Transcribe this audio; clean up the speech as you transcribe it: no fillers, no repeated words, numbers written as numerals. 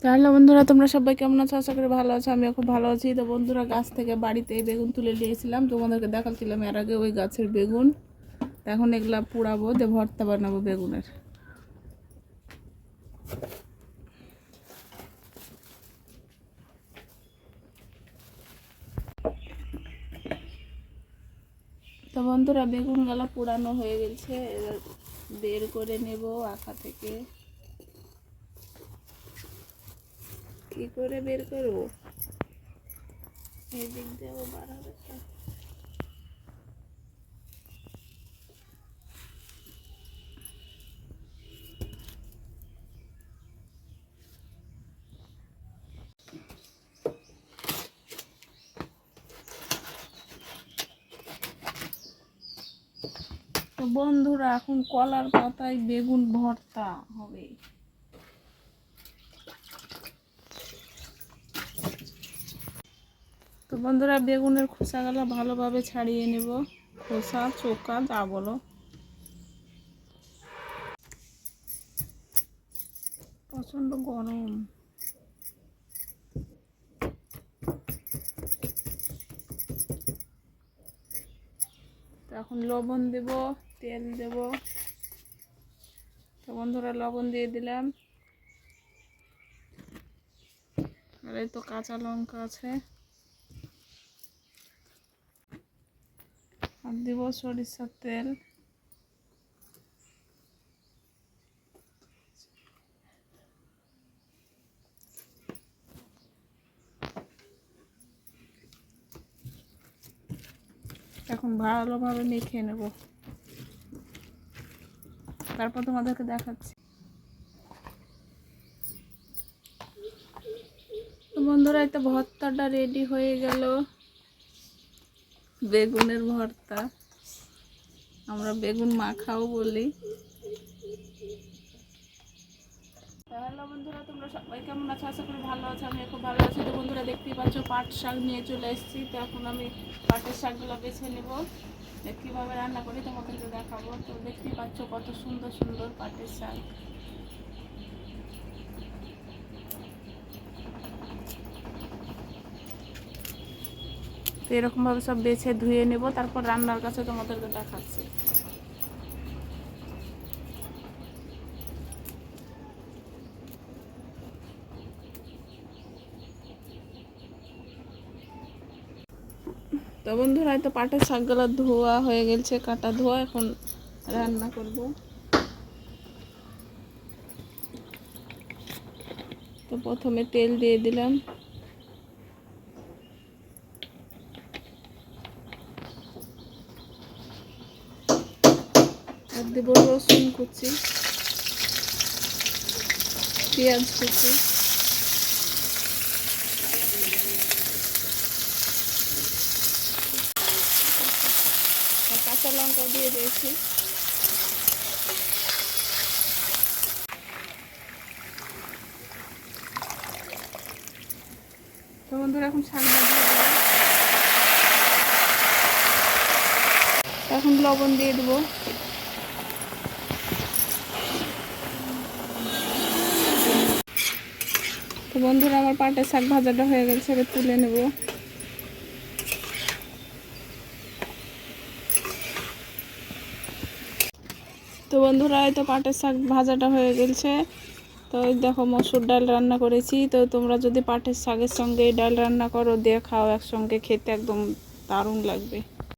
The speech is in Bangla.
তাহলে বন্ধুরা তোমরা সবাই কেমন আছো? আশা করি ভালো আছো। আমিও খুব ভালো আছি। তো বন্ধুরা গাছ থেকে বাড়িতে বেগুন তুলে নিয়েছিলাম, তোমাদেরকে দেখাচ্ছিলাম এর আগে ওই গাছের বেগুন। এখন এগুলা পুড়াবো, দিয়ে ভর্তা বানাবো বেগুনের। তো বন্ধুরা বেগুন গালা পুড়ানো হয়ে গেছে, এবার বের করে নেব আখা থেকে। কি করে বের করবো? এই দিক দিয়েও বার হবে। তো বন্ধুরা এখন কলার পাতায় বেগুন ভর্তা হবে। তো বন্ধুরা বেগুনের খোসাগুলো ভালোভাবে ছাড়িয়ে নেব, খোসা চোকা যা বলো। প্রচন্ড গরম। তো এখন লবণ দেব, তেল দেব। তো বন্ধুরা লবণ দিয়ে দিলাম, আর এই তো কাঁচা লঙ্কা আছে, আর দিব সরিষার তেল। এখন ভালোভাবে মেখে নেব, তারপর তোমাদেরকে দেখাচ্ছি। তো বন্ধুরা এই তো ভর্তাটা রেডি হয়ে গেল, বেগুনের ভর্তা। আমরা বেগুন মাখাও বলি। হ্যালো বন্ধুরা, তোমরা সবাই কেমন আছো? আশা করি ভালো আছো। আমি খুব ভালো আছি। তো বন্ধুরা দেখতেই পাচ্ছ পাট শাক নিয়ে চলে এসেছি। তো এখন আমি পাটের শাকগুলো বেছে নেব, কীভাবে রান্না করি তোমাদেরকে দেখাবো। তো দেখতেই পাচ্ছ কত সুন্দর সুন্দর পাটের শাক। তো এরকমভাবে সব বেছে ধুয়ে নেব, তারপর রান্নার কাছে তোমাদেরকে দেখাচ্ছি। তো বন্ধুরা তো পাটের শাকগুলো ধোয়া হয়ে গেছে, কাটা ধোয়া। এখন রান্না করব। তো প্রথমে তেল দিয়ে দিলাম, আর দেব রসুন কুচি, পেঁয়াজ কুচি, আর কাঁচা লঙ্কা দিয়ে দিয়েছি। তো বন্ধুরা এখন শাকটা দিয়ে দেবো, এখন লবণ দিয়ে দেবো। তো বন্ধুরা আমার পাটের শাক ভাজাটা হয়ে গেছে, এবার তুলে নেব। তো বন্ধুরা এই তো পাটের শাক ভাজাটা হয়ে গেছে। তো দেখো মসুর ডাল রান্না করেছি। তো তোমরা যদি পাটের শাকের সঙ্গে এই ডাল রান্না করো, দিয়ে খাও একসঙ্গে, খেতে একদম দারুণ লাগবে।